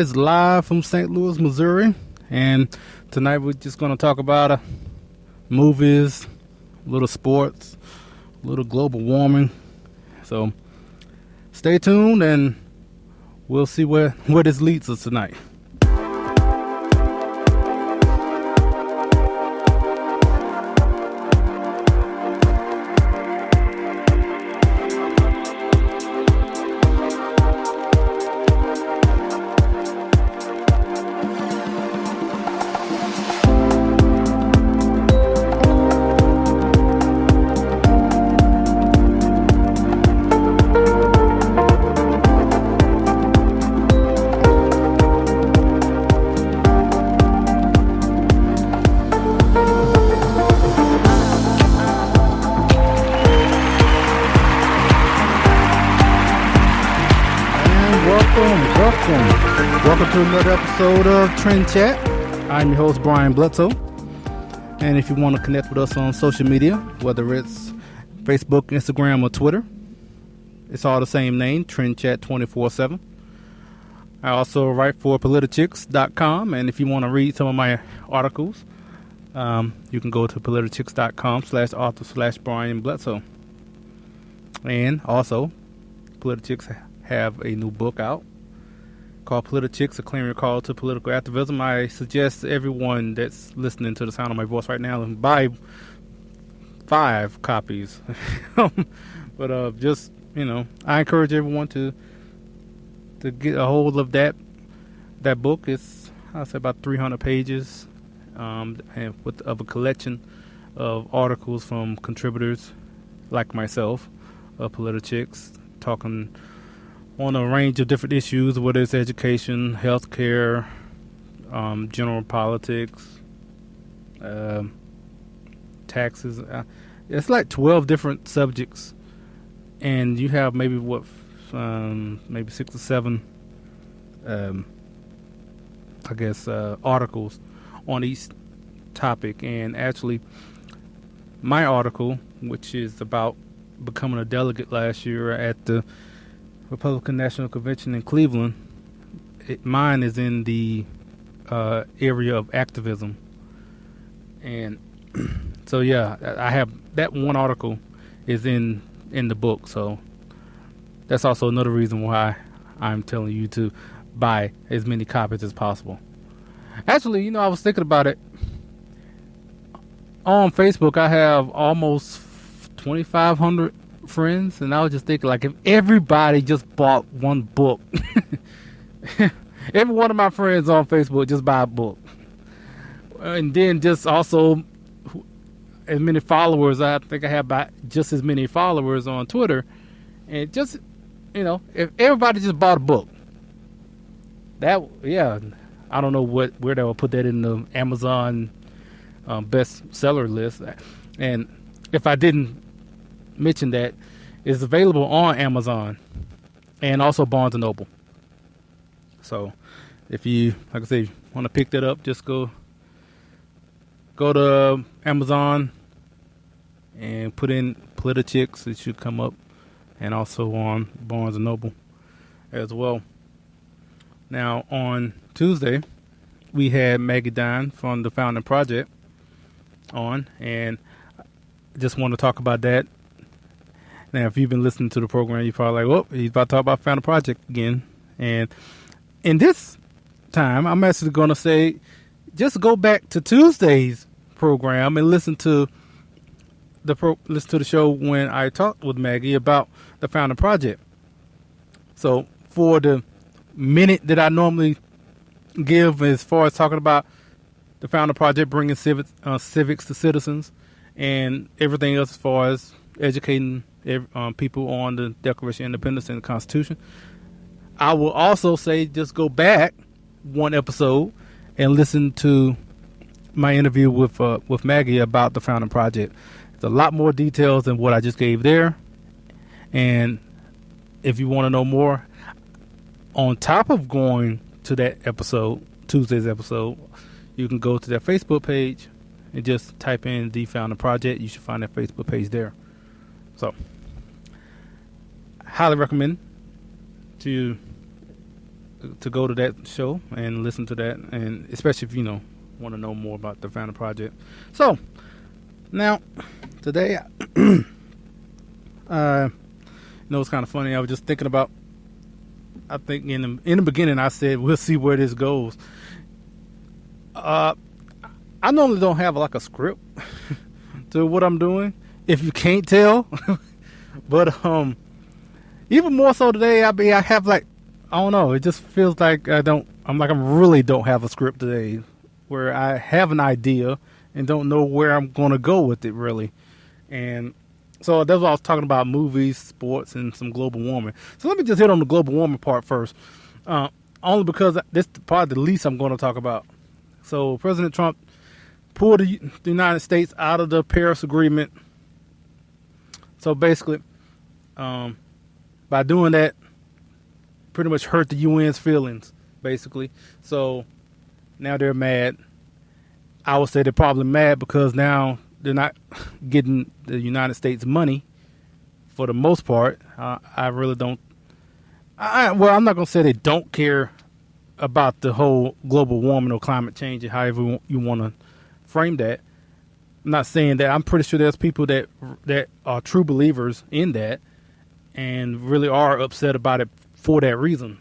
It's live from St. Louis, Missouri, and tonight we're just going to talk about movies, a little sports, a little global warming. So stay tuned, and we'll see where this leads us tonight. Welcome to another episode of Trend Chat. I'm your host, Brian Bledsoe. And if you want to connect with us on social media, whether it's Facebook, Instagram, or Twitter, it's all the same name, Trend Chat 24/7. I also write for Politichicks.com, and if you want to read some of my articles, you can go to Politichicks.com/author/Brian Bledsoe. And also, Politichicks have a new book out called Politichicks, A Clarion Call to Political Activism. I suggest everyone that's listening to the sound of my voice right now buy 5 copies. But just, I encourage everyone to get a hold of that book. It's, I'll say, about 300 pages, and of a collection of articles from contributors like myself, Politichicks, talking on a range of different issues, whether it's education, healthcare, general politics, taxes. It's like 12 different subjects, and you have maybe maybe 6 or 7, articles on each topic. And actually, my article, which is about becoming a delegate last year at the Republican National Convention in Cleveland, mine is in the area of activism. And so, yeah, I have that one article is in the book. So that's also another reason why I'm telling you to buy as many copies as possible. Actually, I was thinking about it. On Facebook, I have almost 2,500 friends, and I was just thinking, like, if everybody just bought one book, every one of my friends on Facebook just buy a book, and then just also as many followers. I think I have about just as many followers on Twitter, and just if everybody just bought a book, I don't know where they will put that in the Amazon bestseller list. And if I didn't mention that, is available on Amazon and also Barnes & Noble. So if you, like I say, want to pick that up, just go to Amazon and put in Politichicks. It should come up, and also on Barnes & Noble as well. Now, on Tuesday, we had Maggie Dine from the Founding Project on, and I just want to talk about that. Now, if you've been listening to the program, you're probably like, well, he's about to talk about Founding Project again. And in this time, I'm actually going to say, just go back to Tuesday's program and listen to the show when I talked with Maggie about the Founding Project. So for the minute that I normally give as far as talking about the Founding Project, bringing civics to citizens, and everything else as far as educating people on the Declaration of Independence and the Constitution, I will also say just go back one episode and listen to my interview with Maggie about the Founding Project. There's a lot more details than what I just gave there. And if you want to know more, on top of going to that episode, Tuesday's episode, you can go to their Facebook page and just type in The Founding Project. You should find that Facebook page there. So, highly recommend to to go to that show and listen to that, and especially if you want to know more about the Founding Project. So now today, it's kind of funny. I was just thinking about. I think in the beginning I said we'll see where this goes. I normally don't have like a script to what I'm doing, if you can't tell. But even more so today, I have like, I don't know, it just feels like I really don't have a script today, where I have an idea and don't know where I'm going to go with it really. And so that's what I was talking about: movies, sports, and some global warming. So let me just hit on the global warming part first, only because this is probably the least I'm going to talk about. So President Trump pulled the United States out of the Paris Agreement. So basically, by doing that, pretty much hurt the UN's feelings, basically. So now they're mad. I would say they're probably mad because now they're not getting the United States money for the most part. I really don't. Well, I'm not going to say they don't care about the whole global warming or climate change, and however you want to frame that. I'm not saying that. I'm pretty sure there's people that are true believers in that and really are upset about it for that reason.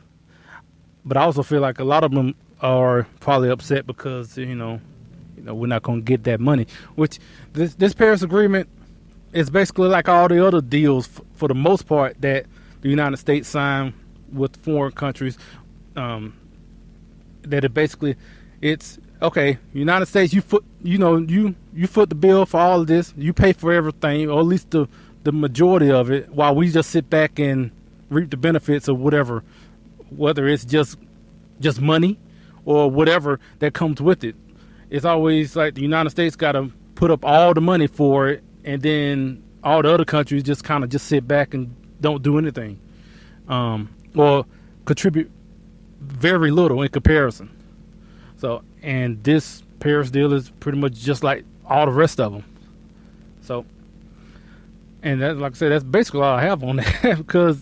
But I also feel like a lot of them are probably upset because, we're not going to get that money, which this Paris Agreement is basically like all the other deals for the most part that the United States signed with foreign countries. That it's okay. United States, you foot the bill for all of this. You pay for everything, or at least the majority of it, while we just sit back and reap the benefits of whatever, whether it's just money or whatever that comes with it. It's always like the United States got to put up all the money for it, and then all the other countries just kind of just sit back and don't do anything, or contribute very little in comparison. So, and this Paris deal is pretty much just like all the rest of them. So, and that, like I said, that's basically all I have on that because,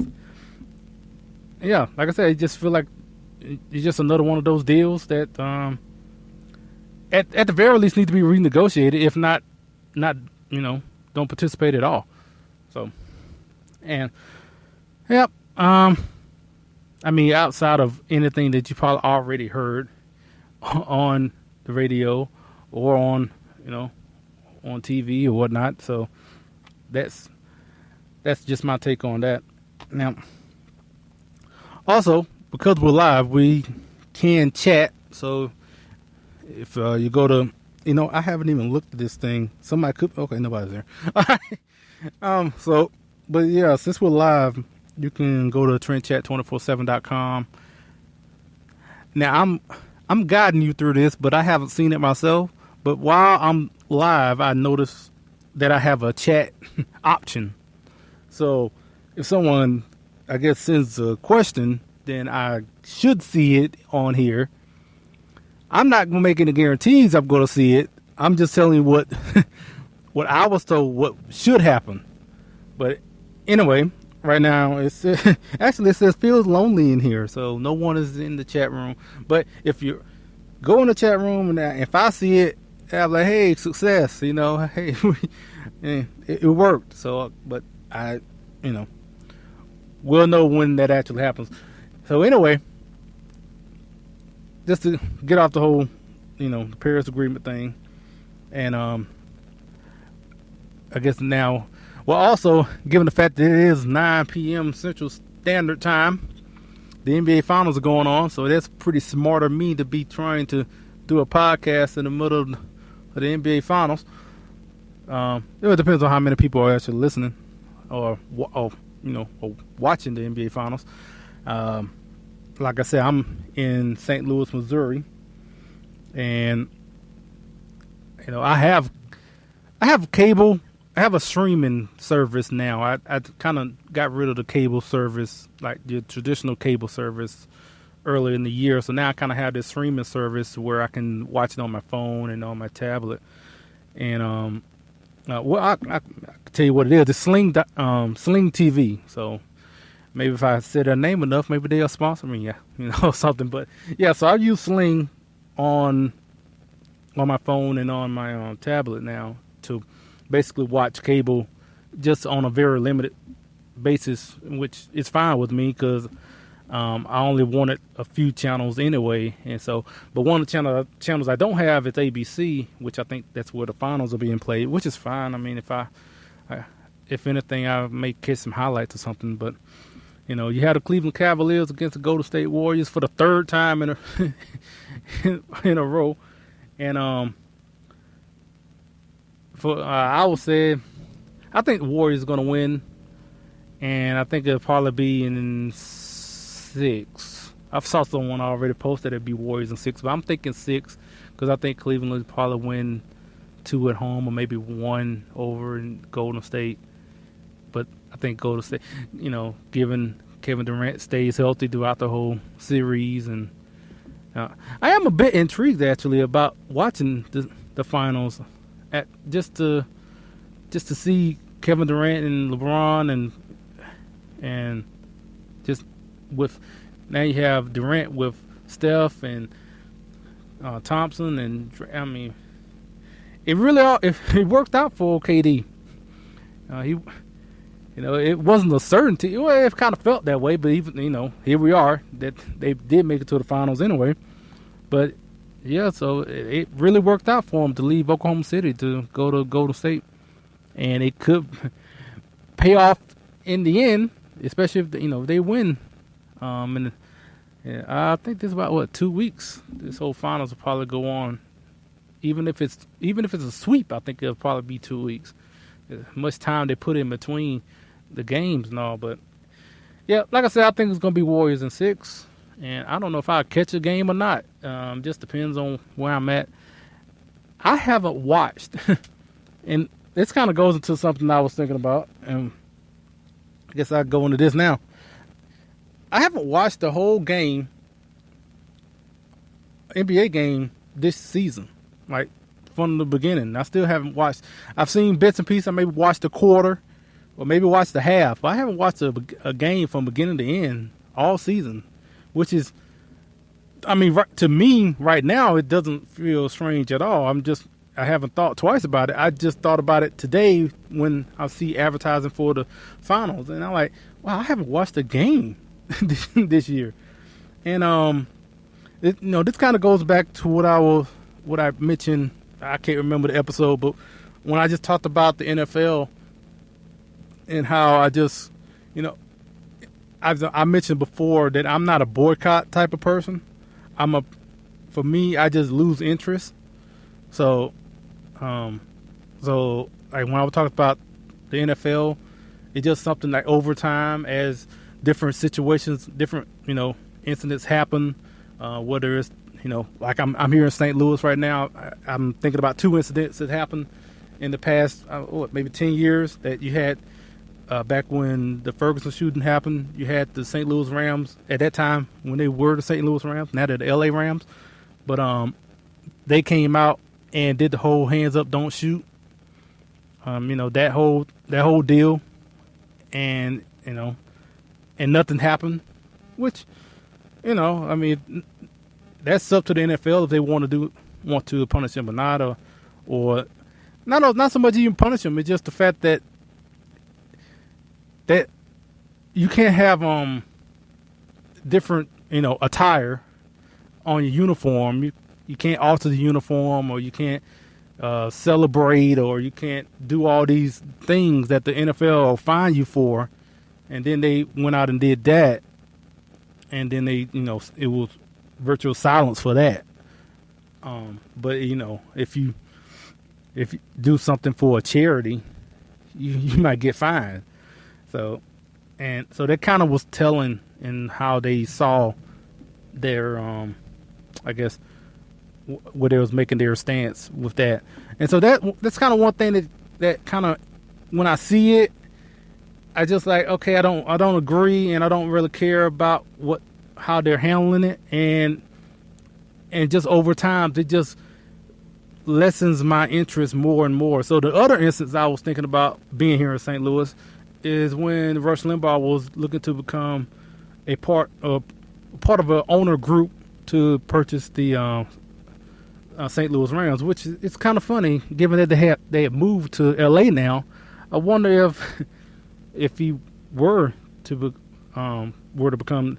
yeah, like I said, I just feel like it's just another one of those deals that, at the very least, need to be renegotiated. If not, don't participate at all. So, and, yep, outside of anything that you probably already heard on the radio or on TV or whatnot. So that's just my take on that. Now, also, because we're live, we can chat. So if you go to, I haven't even looked at this thing. Somebody could, okay, nobody's there. But yeah, since we're live, you can go to trendchat247.com. Now, I'm guiding you through this, but I haven't seen it myself. But while I'm live, I noticed that I have a chat option. So if someone, I guess, sends a question, then I should see it on here. I'm not going to make any guarantees I'm going to see it. I'm just telling you what I was told what should happen. But anyway, right now it says feels lonely in here, so no one is in the chat room. But if you go in the chat room and if I see it, I'm like, hey, success, hey, it worked. So, but we'll know when that actually happens. So anyway, just to get off the whole, the Paris Agreement thing, and I guess now. Well, also, given the fact that it is 9 p.m. Central Standard Time, the NBA Finals are going on, so that's pretty smart of me to be trying to do a podcast in the middle of the NBA Finals. It depends on how many people are actually listening or watching the NBA Finals. Like I said, I'm in St. Louis, Missouri, and I have cable. I have a streaming service now. I kind of got rid of the cable service, like the traditional cable service, earlier in the year. So now I kind of have this streaming service where I can watch it on my phone and on my tablet. And I can tell you what it is. It's Sling TV. So maybe if I say their name enough, maybe they'll sponsor me, yeah, something. But yeah, so I use Sling on my phone and on my tablet now to basically watch cable just on a very limited basis, which is fine with me because I only wanted a few channels anyway. And so, but one of the channels I don't have is ABC, which I think that's where the finals are being played, which is fine. I mean, if anything, I may catch some highlights or something. But you had the Cleveland Cavaliers against the Golden State Warriors for the third time in a row, and I would say I think the Warriors are going to win, and I think it'll probably be in 6. I saw someone already posted it'd be Warriors in 6, but I'm thinking 6 because I think Cleveland will probably win 2 at home or maybe 1 over in Golden State. But I think Golden State, given Kevin Durant stays healthy throughout the whole series, and I am a bit intrigued actually about watching the finals, just to see Kevin Durant and LeBron and just with now you have Durant with Steph and Thompson, and I mean it worked out for KD. It wasn't a certainty. Well, it kind of felt that way, but even here we are that they did make it to the finals anyway. But yeah, so it really worked out for them to leave Oklahoma City to go to Golden State, and it could pay off in the end, especially if they win. And I think this is about 2 weeks. This whole finals will probably go on. Even if it's a sweep, I think it'll probably be 2 weeks. Much time they put in between the games and all, but yeah, like I said, I think it's gonna be Warriors in 6, and I don't know if I'll catch a game or not. Just depends on where I'm at. I haven't watched, and this kind of goes into something I was thinking about, and I guess I'll go into this now. I haven't watched the whole game, NBA game this season, like from the beginning. I still haven't watched. I've seen bits and pieces. I maybe watched a quarter, or maybe watched the half. But I haven't watched a game from beginning to end all season, which is, I mean, to me right now, it doesn't feel strange at all. I haven't thought twice about it. I just thought about it today when I see advertising for the finals, and I'm like, wow, I haven't watched a game this year. And this kind of goes back to what I mentioned. I can't remember the episode, but when I just talked about the NFL and how I mentioned before that I'm not a boycott type of person. For me, I just lose interest. So like when I was talking about the NFL, it's just something like over time as different situations, different, incidents happen, whether it's, like I'm here in St. Louis right now. I'm thinking about 2 incidents that happened in the past, maybe 10 years that you had back when the Ferguson shooting happened. You had the St. Louis Rams at that time when they were the St. Louis Rams. Now they're the LA Rams. But they came out and did the whole hands up, don't shoot. That whole deal, and and nothing happened, which I mean, that's up to the NFL if they want to punish him or not, or not so much even punish him. It's just the fact that you can't have different attire on your uniform. You can't alter the uniform, or you can't celebrate, or you can't do all these things that the NFL will fine you for. And then they went out and did that, and then it was virtual silence for that. But if you do something for a charity, you might get fined. So that kind of was telling in how they saw their I guess where they was making their stance with that. And so that's kind of one thing that kind of, when I see it, I just like, okay, I don't agree, and I don't really care about how they're handling it, and just over time it just lessens my interest more and more. So the other instance I was thinking about being here in St. Louis is when Rush Limbaugh was looking to become a part of an owner group to purchase the St. Louis Rams, which it's kind of funny given that they had moved to L.A. now. I wonder if he were to become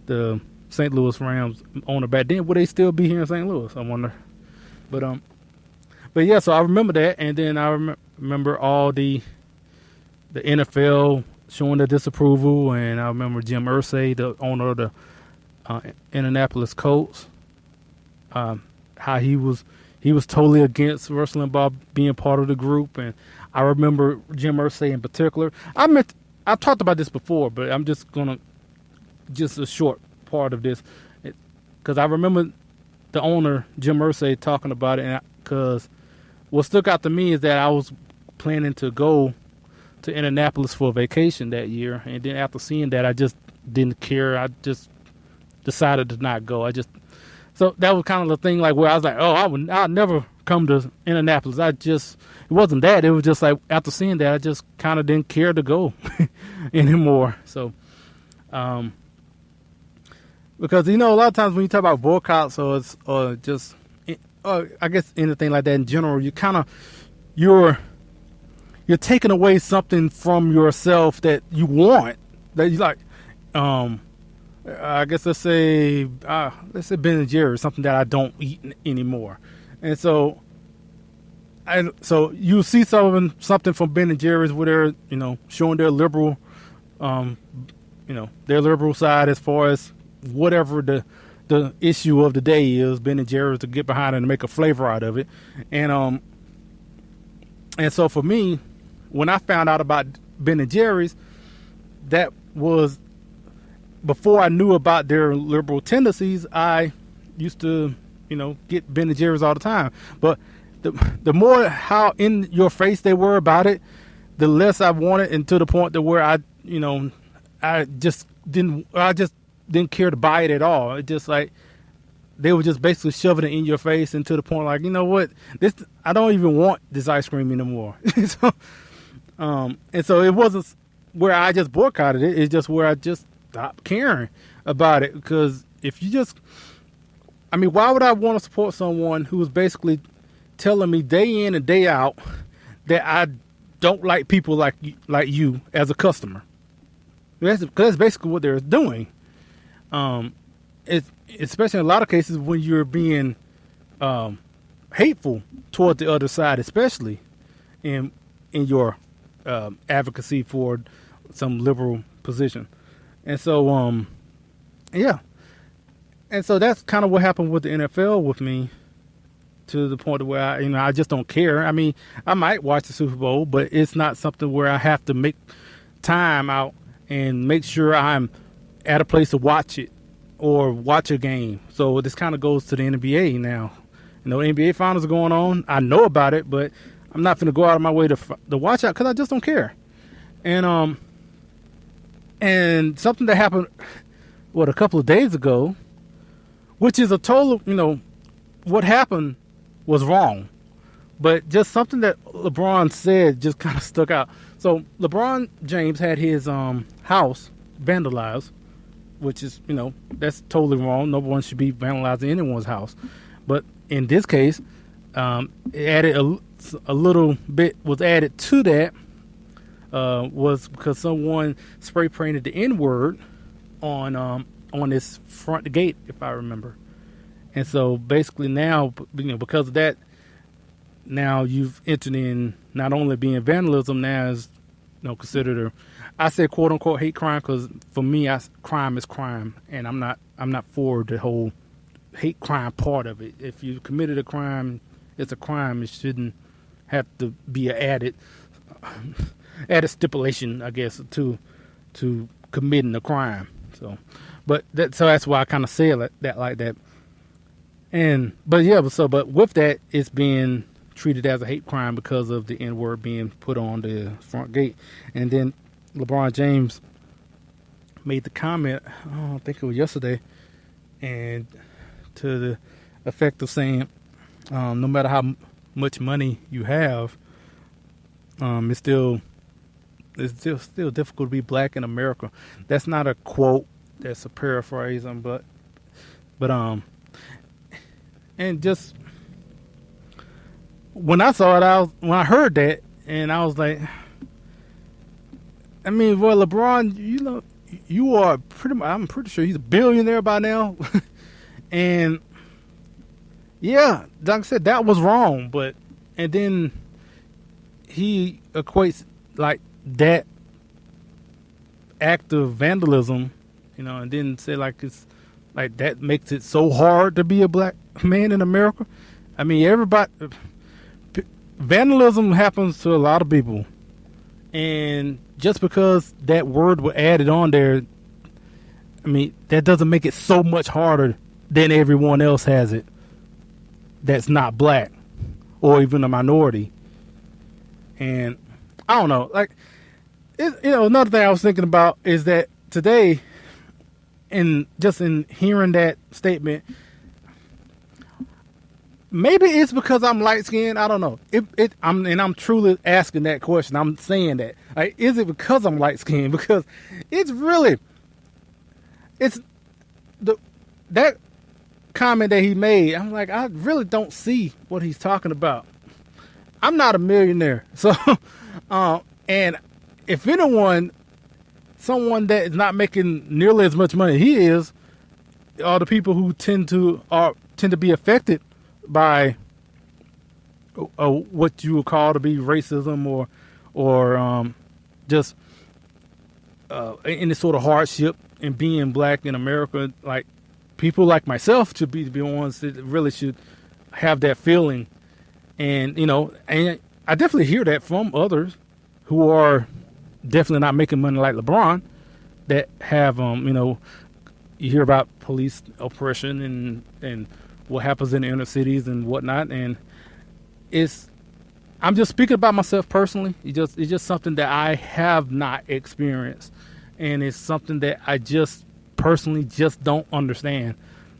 the St. Louis Rams owner back then, would they still be here in St. Louis? I wonder. But yeah, so I remember that, and then I remember all the NFL showing their disapproval, and I remember Jim Irsay, the owner of the Indianapolis Colts, how he was totally against Rush Limbaugh being part of the group, and I remember Jim Irsay in particular. I've talked about this before, but I'm just gonna a short part of this, because I remember the owner Jim Irsay talking about it, because what stuck out to me is that I was planning to go to Indianapolis for a vacation that year, and then after seeing that, I just didn't care. I just decided to not go. So that was kind of the thing, like where I was like, oh, I'll never come to Indianapolis. It wasn't that. It was just like after seeing that, I just kind of didn't care to go anymore. So, because a lot of times when you talk about boycotts or I guess anything like that in general, you're taking away something from yourself that you want, that you like. I guess let's say Ben & Jerry's, something that I don't eat anymore, and so you see something from Ben & Jerry's where they're showing their liberal, their liberal side as far as whatever the issue of the day is. Ben & Jerry's to get behind it and make a flavor out of it, and so for me, when I found out about Ben & Jerry's, that was before I knew about their liberal tendencies. I used to, get Ben & Jerry's all the time. But the more how in your face they were about it, the less I wanted, and to the point that where I just didn't care to buy it at all. It just like they were just basically shoving it in your face, and to the point like, what, I don't even want this ice cream anymore. And so it wasn't where I just boycotted it. It's just where I just stopped caring about it. Because why would I want to support someone who is basically telling me day in and day out that I don't like people like you as a customer? Because that's basically what they're doing. It's especially in a lot of cases when you're being hateful toward the other side, especially in your advocacy for some liberal position. And so yeah, and so that's kind of what happened with the NFL with me, to the point where I just don't care. I might watch the Super Bowl, but it's not something where I have to make time out and make sure I'm at a place to watch it or watch a game. So this kind of goes to the NBA now. NBA finals are going on. I know about it, but I'm not going to go out of my way to watch out because I just don't care. And something that happened, a couple of days ago, which is a total, what happened was wrong. But just something that LeBron said just kind of stuck out. So LeBron James had his house vandalized, which is, that's totally wrong. No one should be vandalizing anyone's house. But in this case, it added a little bit was added to that. Was because someone spray painted the N-word on this front gate, if I remember. And so basically now, because of that, now you've entered in not only being vandalism, now is considered I say quote unquote hate crime, because for me, crime is crime, and I'm not for the whole hate crime part of it. If you committed a crime, it's a crime. It shouldn't have to be added stipulation, I guess, to committing a crime. So that's why I kind of say it like that. But with that, it's being treated as a hate crime because of the N-word being put on the front gate. And then LeBron James made the comment, I think it was yesterday, and to the effect of saying, no matter how much money you have, it's still it's still difficult to be black in America. That's not a quote. That's a paraphrasing, but and just when I saw it, when I heard that, and I was like, I mean, well, LeBron, you are I'm pretty sure he's a billionaire by now, and yeah, like I said, that was wrong, and then he equates like that act of vandalism, and then say like it's like that makes it so hard to be a black man in America. I mean, vandalism happens to a lot of people, and just because that word was added on there, I mean, that doesn't make it so much harder than everyone else has it that's not black or even a minority. And I don't know, like, another thing I was thinking about is that today, in hearing that statement, maybe it's because I'm light skinned. I don't know. I'm truly asking that question. I'm saying that. Like, is it because I'm light skinned? Because that comment that he made. I'm like, I really don't see what he's talking about. I'm not a millionaire, so and if anyone, someone that is not making nearly as much money he is, are the people who tend to be affected by what you would call to be racism or just any sort of hardship in being black in America. Like, people like myself should be the ones that really should have that feeling, and and I definitely hear that from others who are definitely not making money like LeBron, that have you hear about police oppression and what happens in the inner cities and whatnot, and I'm just speaking about myself personally. It's just something that I have not experienced, and it's something that I just personally just don't understand.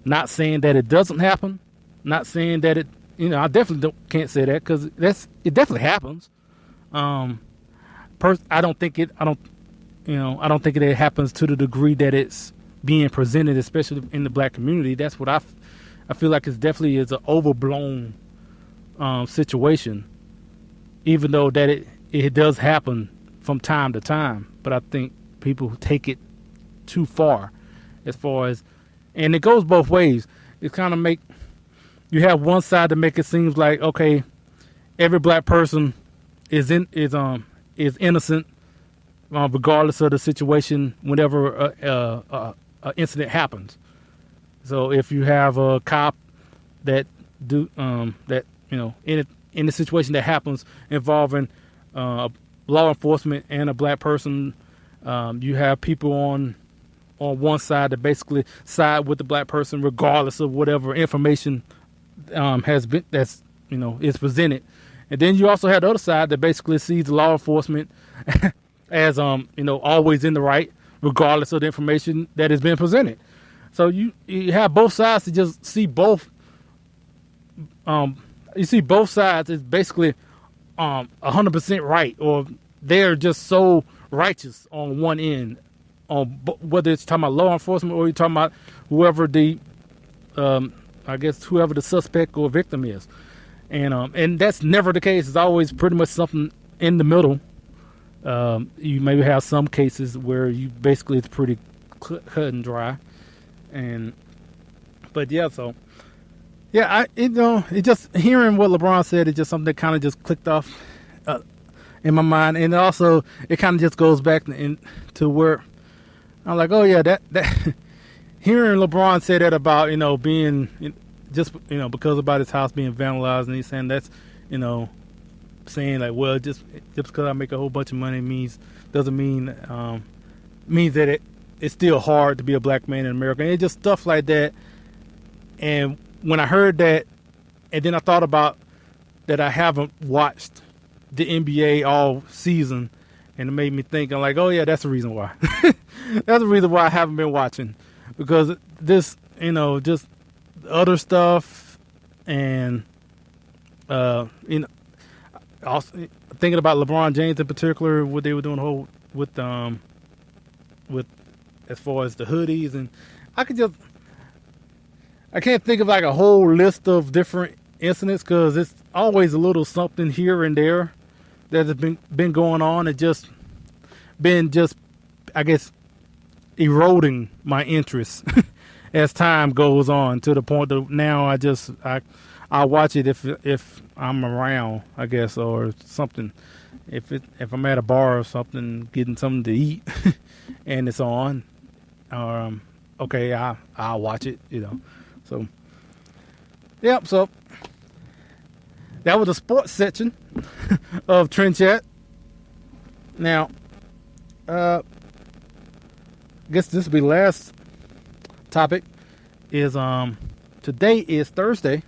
Not saying that it doesn't happen, not saying that it, I definitely can't say that, because it definitely happens. I don't think it happens to the degree that it's being presented, especially in the black community. That's what I feel like it definitely is an overblown situation, even though that it does happen from time to time. But I think people take it too far, and it goes both ways. It kind of you have one side to make it seem like, okay, every black person is innocent, regardless of the situation. Whenever a incident happens, so if you have a cop that in the situation that happens involving law enforcement and a black person, you have people on one side that basically side with the black person regardless of whatever information is presented. And then you also have the other side that basically sees law enforcement as always in the right, regardless of the information that has been presented. So you have both sides to just see both. You see both sides is basically 100% right, or they're just so righteous on one end, on whether it's talking about law enforcement or you're talking about whoever whoever the suspect or victim is. And that's never the case. It's always pretty much something in the middle. You maybe have some cases where it's pretty cut and dry. It just hearing what LeBron said, it's just something that kind of just clicked off in my mind. And also it kind of just goes back to where I'm like, oh yeah, that hearing LeBron say that about, being because about his house being vandalized, and he's saying that's, saying like, well, just because I make a whole bunch of money means that it's still hard to be a black man in America, and it's just stuff like that. And when I heard that, and then I thought about that I haven't watched the NBA all season, and it made me think, I'm like, oh yeah, that's the reason why. That's the reason why I haven't been watching, because this, just other stuff, and also thinking about LeBron James in particular, what they were doing with as far as the hoodies, and I can't think of like a whole list of different incidents because it's always a little something here and there that has been going on and just I guess eroding my interest as time goes on to the point that now I watch it if I'm around, I guess, or something. If I'm at a bar or something, getting something to eat, and it's on, okay, I'll watch it, So, yep. So that was the sports section of Trend Chat. Now, I guess this will be the last topic. Is today is Thursday,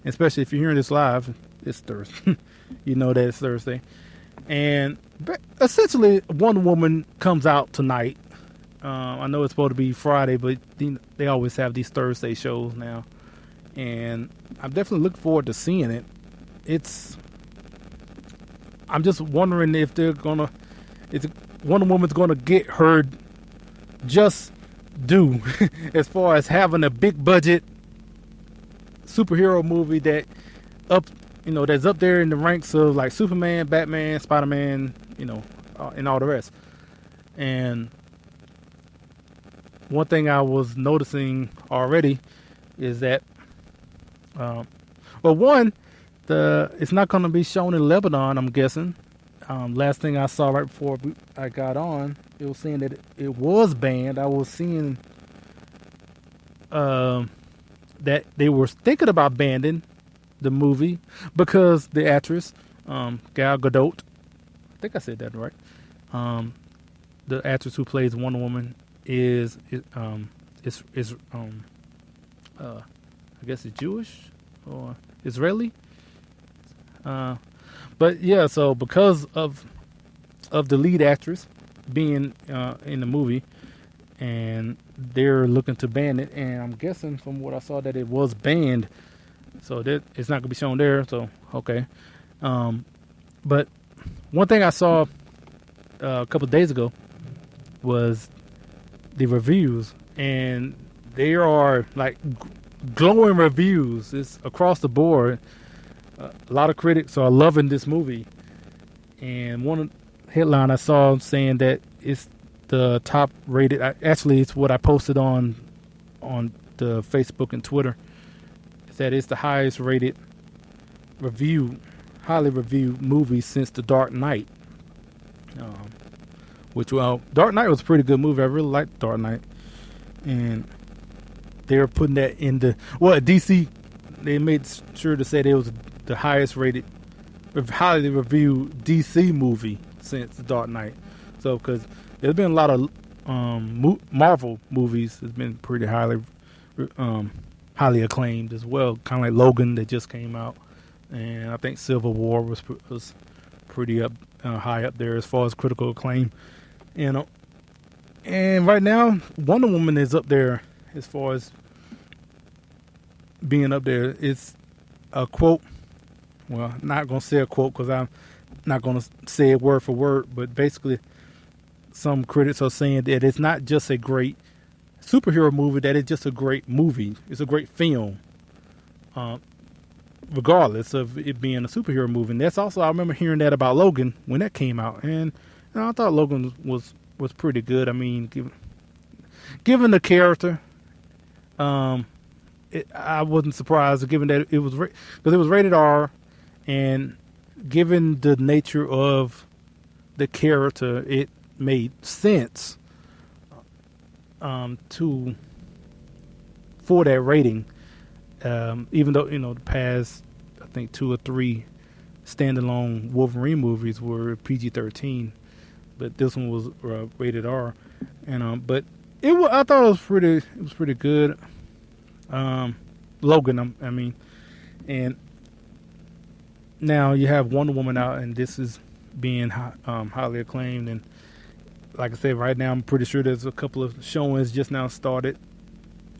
especially if you're hearing this live. It's Thursday. You know that it's Thursday, and essentially Wonder Woman comes out tonight. I know it's supposed to be Friday, but they always have these Thursday shows now, and I'm definitely looking forward to seeing it. I'm just wondering if Wonder Woman's gonna get her just due as far as having a big budget superhero movie that's up there in the ranks of like Superman, Batman, Spider-Man, and all the rest. And one thing I was noticing already is that, it's not going to be shown in Lebanon, I'm guessing. Last thing I saw right before I got on, it was saying that it was banned. I was seeing that they were thinking about banning the movie because the actress, Gal Gadot, I think I said that right. The actress who plays Wonder Woman is I guess it's Jewish or Israeli. But yeah, so because of the lead actress being in the movie, and they're looking to ban it, and I'm guessing from what I saw that it was banned, so that it's not gonna be shown there. So okay, but one thing I saw a couple of days ago was the reviews, and there are like glowing reviews. It's across the board. A lot of critics are loving this movie, and one headline I saw saying that it's the top rated. Actually, it's what I posted on the Facebook and Twitter. Is that it's the highest rated highly reviewed movie since The Dark Knight. Dark Knight was a pretty good movie. I really liked Dark Knight, and they're putting that in DC. They made sure to say it was the highest rated, highly reviewed DC movie since The Dark Knight. So, because there's been a lot of Marvel movies that's been pretty highly acclaimed as well, kind of like Logan that just came out, and I think Civil War was pretty high up there as far as critical acclaim. And right now Wonder Woman is up there as far as being up there. It's a quote. Well, I'm not going to say a quote because I'm not going to say it word for word, but basically some critics are saying that it's not just a great superhero movie, that it's just a great movie. It's a great film, regardless of it being a superhero movie. And that's also, I remember hearing that about Logan when that came out, and I thought Logan was pretty good. I mean, given the character, I wasn't surprised, given that it was because it was rated R, and given the nature of the character, it made sense for that rating. Even though the past, I think 2 or 3 standalone Wolverine movies were PG-13, but this one was rated R, and but I thought it was pretty good. Logan, I mean, and now you have Wonder Woman out, and this is being highly acclaimed. And like I said, right now I'm pretty sure there's a couple of showings just now started.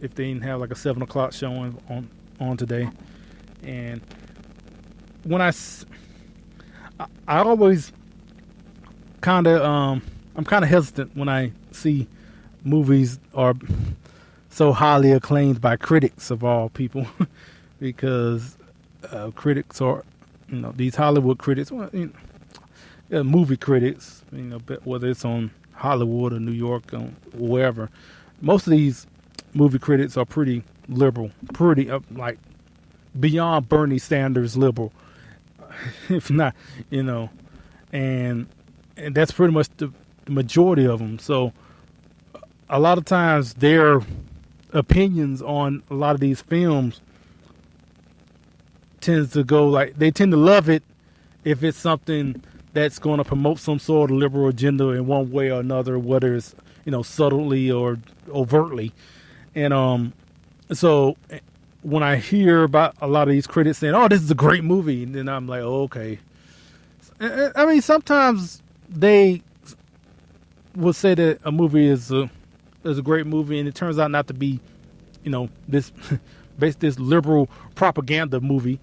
If they didn't have like a 7 o'clock showing on today, and when I I always kind of I'm kind of hesitant when I see movies are so highly acclaimed by critics of all people, because critics are, these Hollywood critics, well, movie critics, whether it's on Hollywood or New York or wherever. Most of these movie critics are pretty liberal, pretty like beyond Bernie Sanders liberal, if not, and that's pretty much the majority of them. So a lot of times their opinions on a lot of these films tends to go like, they tend to love it if it's something that's going to promote some sort of liberal agenda in one way or another, whether it's subtly or overtly. And so when I hear about a lot of these critics saying, "Oh, this is a great movie," and then I'm like, "Oh, okay." I mean, sometimes they will say that a movie is a great movie, and it turns out not to be, this this liberal propaganda movie.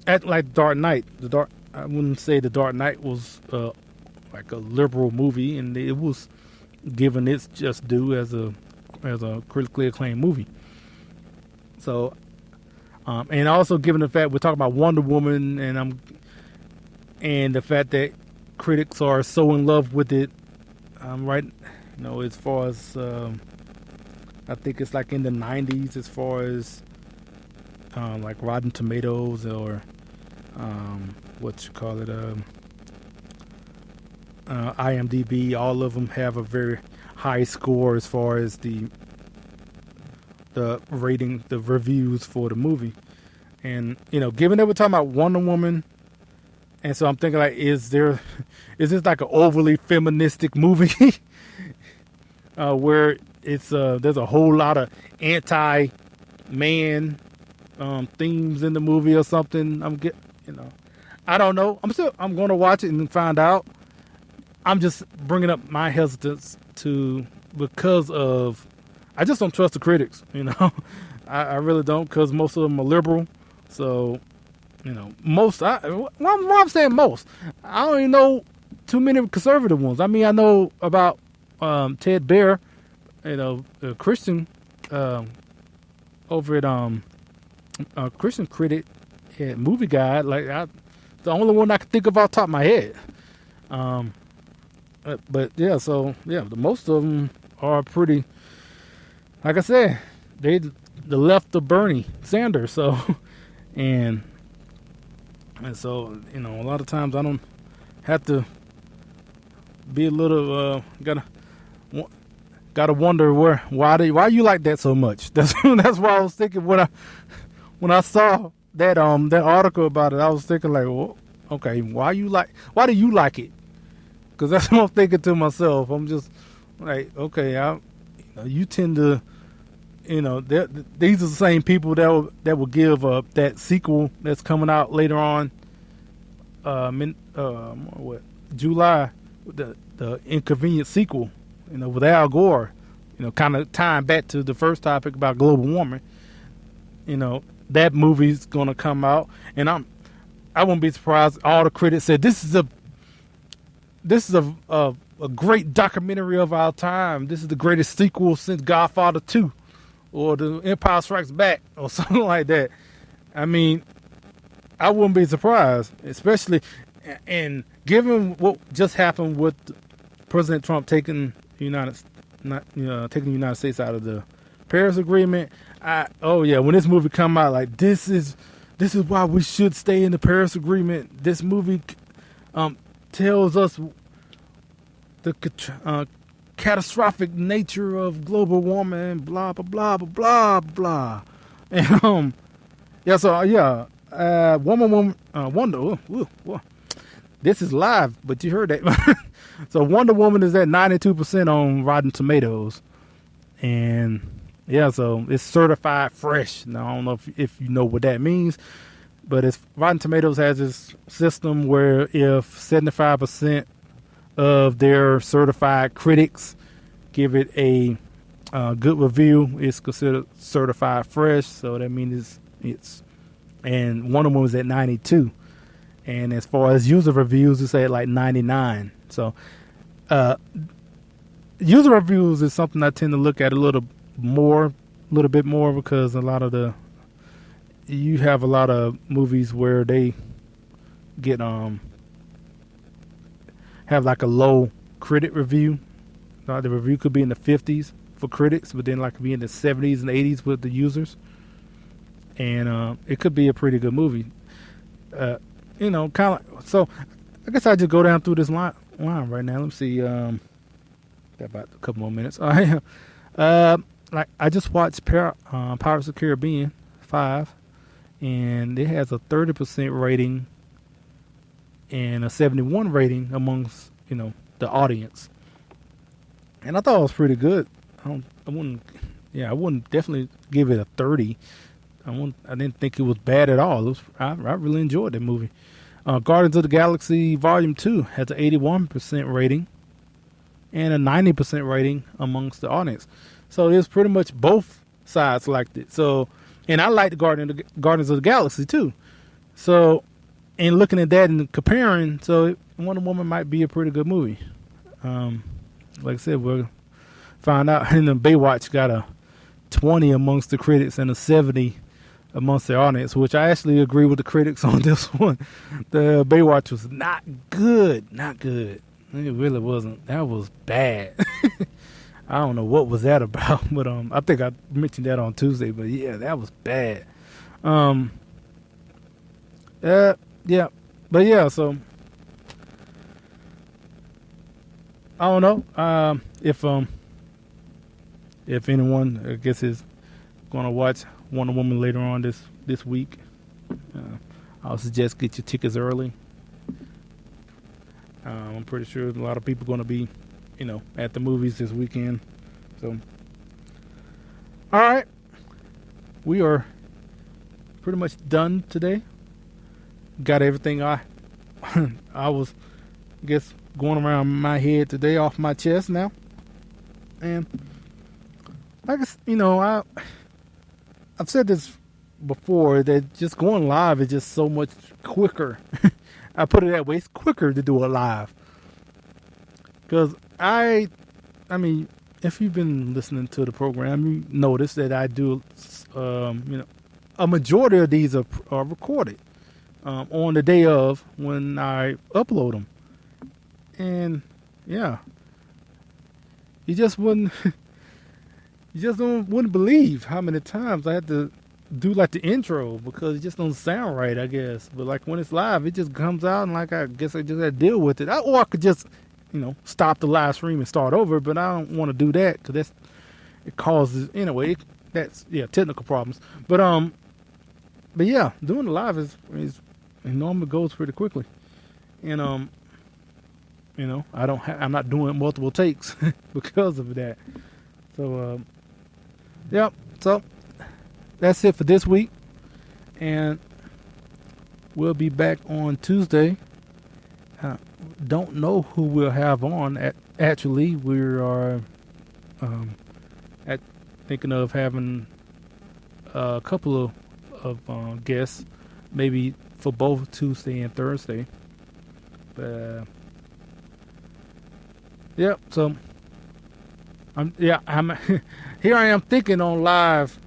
At like Dark Knight, I wouldn't say the Dark Knight was like a liberal movie, and it was given its just due as a critically acclaimed movie. So, and also given the fact we're talking about Wonder Woman, and the fact that critics are so in love with it, right? As far as I think it's like in the 90s, as far as like Rotten Tomatoes or IMDb. All of them have a very high score as far as the rating, the reviews for the movie. And given that we're talking about Wonder Woman, and so I'm thinking like, is this like an overly feministic movie where it's there's a whole lot of anti-man themes in the movie or something? I don't know. I'm going to watch it and find out. I'm just bringing up my hesitance because of, I just don't trust the critics. I really don't, because most of them are liberal. So, most. I'm saying most. I don't even know too many conservative ones. I mean, I know about Ted Baer, a Christian over at a Christian critic at Movie Guide. The only one I can think of off the top of my head. But yeah, so yeah, most of them are pretty. Like I said, they the left of Bernie Sanders. So and so a lot of times I don't have to be a little gotta wonder why you like that so much. That's why I was thinking when I saw that that article about it. I was thinking like, well, okay, why do you like it? Because that's what I'm thinking to myself. I'm just like, okay, you tend to, these are the same people that will give that sequel that's coming out later on, July, the Inconvenient sequel, with Al Gore, kind of tying back to the first topic about global warming. That movie's gonna come out, and I wouldn't be surprised. All the critics said this is a great documentary of our time. This is the greatest sequel since Godfather 2 or The Empire Strikes Back or something like that. I mean, I wouldn't be surprised, especially and given what just happened with President Trump taking the United States out of the Paris Agreement. When this movie come out, like this is why we should stay in the Paris Agreement. This movie tells us the catastrophic nature of global warming, blah blah blah blah blah blah. And Wonder. This is live, but you heard that. So Wonder Woman is at 92% on Rotten Tomatoes, and so it's certified fresh. Now I don't know if you know what that means, but Rotten Tomatoes has this system where if 75% of their certified critics give it a good review, it's considered certified fresh. So that means it's and Wonder Woman was at 92. And as far as user reviews, it's at like 99. So, user reviews is something I tend to look at a little bit more, because you have a lot of movies where they get have like a low critic review. The review could be in the 50s for critics, but then like be in the 70s and 80s with the users, and it could be a pretty good movie. Kind of. So I guess I just go down through this line right now. Let me see. Got about a couple more minutes. All right. Like I just watched Pirates of the Caribbean 5, and it has a 30% rating and a 71 rating amongst the audience, and I thought it was pretty good. I wouldn't definitely give it a 30. I didn't think it was bad at all. I really enjoyed that movie. Guardians of the Galaxy Volume 2 has an 81% rating and a 90% rating amongst the audience. So it's pretty much both sides liked it. So, and I liked Guardians of the Galaxy too. So, and looking at that and comparing, so Wonder Woman might be a pretty good movie. Like I said, we'll find out. And then Baywatch got a 20 amongst the critics and a 70 amongst the audience, which I actually agree with the critics on this one. The Baywatch was not good. It really wasn't. That was bad. I don't know what was that about, but I think I mentioned that on Tuesday. But yeah, that was bad. Yeah, but yeah. So I don't know if anyone, I guess, is going to watch Wonder Woman later on this week. I'll suggest get your tickets early. I'm pretty sure a lot of people are going to be, at the movies this weekend. So, all right, we are pretty much done today. Got everything I was, going around my head today off my chest now. And I guess, I've said this before, that just going live is just so much quicker. I put it that way. It's quicker to do it live. Because I mean, if you've been listening to the program, you notice that I do, a majority of these are recorded on the day of when I upload them. And yeah, you just wouldn't believe how many times I had to do like the intro, because it just don't sound right, I guess. But like when it's live, it just comes out, and like I guess I just had to deal with it. Or I could just, stop the live stream and start over. But I don't want to do that, because it causes, anyway. That's technical problems. But yeah, doing the live is it normally goes pretty quickly, and I'm not doing multiple takes because of that. So so that's it for this week, and we'll be back on Tuesday. Don't know who we'll have on. Actually, we are thinking of having a couple of guests, maybe for both Tuesday and Thursday. But so I'm here. I am thinking on live.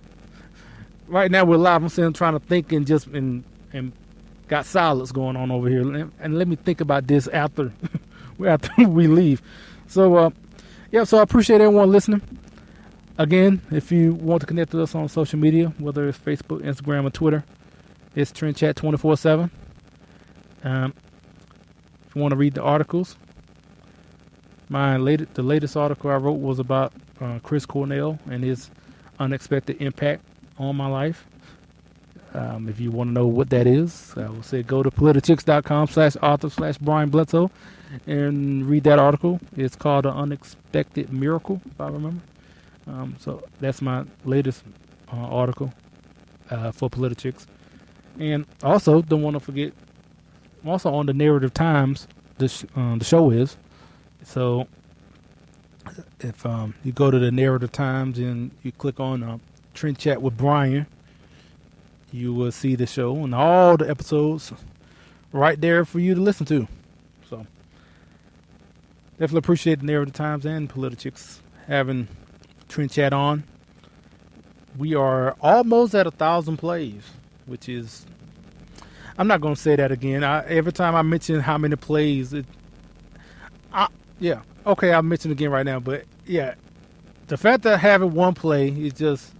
Right now we're live. I'm sitting trying to think and got silence going on over here. And let me think about this after we leave. So so I appreciate everyone listening. Again, if you want to connect with us on social media, whether it's Facebook, Instagram, or Twitter, it's Trend Chat 24/7. If you want to read the articles, the latest article I wrote was about Chris Cornell and his unexpected impact on my life. If you want to know what that is, I will say go to politichicks.com/author/Brian Bledsoe and read that article. It's called An Unexpected Miracle, if I remember. So that's my latest article for Politichicks. And also, don't want to forget, I'm also on the Narrative Times, the show is. So if you go to the Narrative Times and you click on Trend Chat with Brian, you will see the show, and all the episodes right there for you to listen to. So definitely appreciate the Narrative Times and Politics having Trend Chat on. We are almost at 1,000 plays, which is, I'm not going to say that again. Every time I mention how many plays, I'll mention it again right now. But yeah, the fact that having one play is just,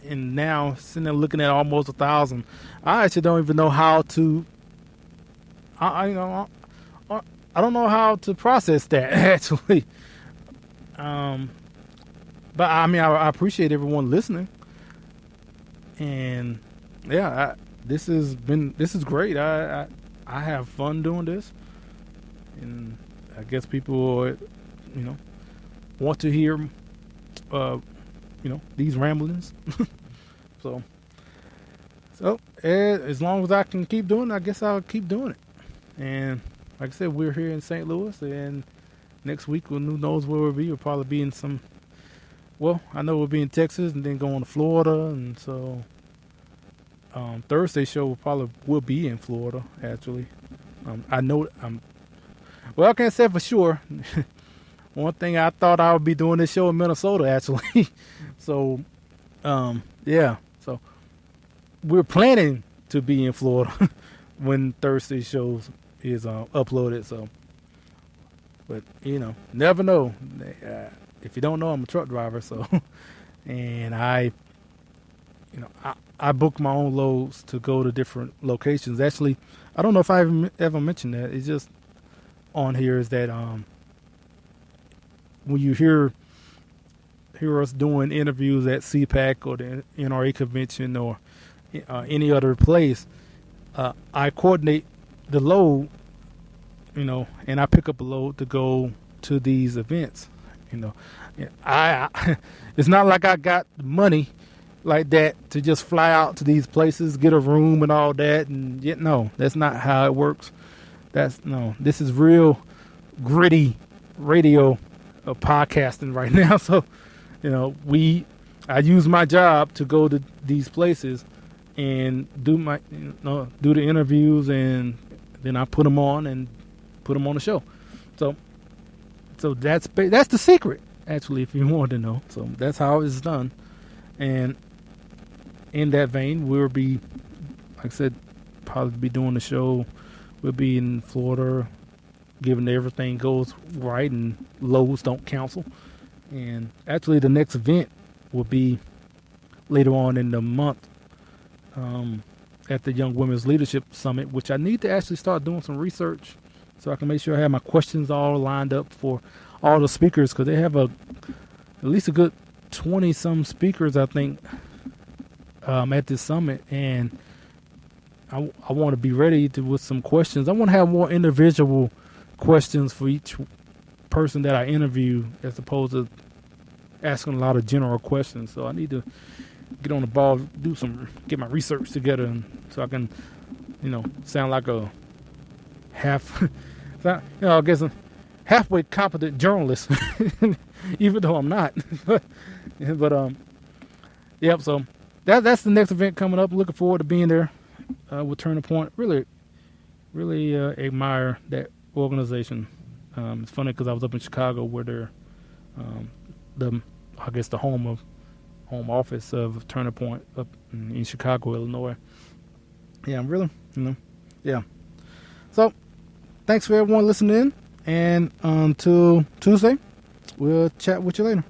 and now sitting there looking at almost 1,000, I actually don't even know how to, I don't know how to process that actually. But I mean, I appreciate everyone listening. And yeah, this is great. I have fun doing this, and I guess people, want to hear, these ramblings. so as long as I can keep doing it, I guess I'll keep doing it. And like I said, we're here in St. Louis, and next week, who knows where we'll be? We'll probably be in some. Well, I know we'll be in Texas and then going to Florida, and so Thursday show will be in Florida. Actually, I know well, I can't say for sure. One thing, I thought I would be doing this show in Minnesota actually. So, yeah. So we're planning to be in Florida when Thursday shows is uploaded. So, but never know. If you don't know, I'm a truck driver, so and I book my own loads to go to different locations. Actually, I don't know if I ever mentioned that. It's just on here is that when you hear us doing interviews at CPAC or the NRA convention or any other place, I coordinate the load, and I pick up a load to go to these events. It's not like I got money like that to just fly out to these places, get a room and all that. And yet, no, that's not how it works. This is real gritty radio podcasting right now. So, I use my job to go to these places and do do the interviews, and then I put them on the show. So that's the secret, actually, if you want to know. So that's how it's done. And in that vein, we'll be, like I said, probably be doing the show. We'll be in Florida, given everything goes right and lows don't cancel. And actually, the next event will be later on in the month at the Young Women's Leadership Summit, which I need to actually start doing some research so I can make sure I have my questions all lined up for all the speakers, because they have at least a good 20-some speakers, I think, at this summit. And I want to be ready with some questions. I want to have more individual questions for each person that I interview, as opposed to asking a lot of general questions. So I need to get on the ball, get my research together, and so I can, sound like a I guess a halfway competent journalist, even though I'm not. but yep. So that's the next event coming up. Looking forward to being there with Turning Point. Really, really admire that organization. It's funny because I was up in Chicago, where they're the home office of Turning Point up in Chicago, Illinois. Yeah, I'm really, yeah. So thanks for everyone listening in, and until Tuesday, we'll chat with you later.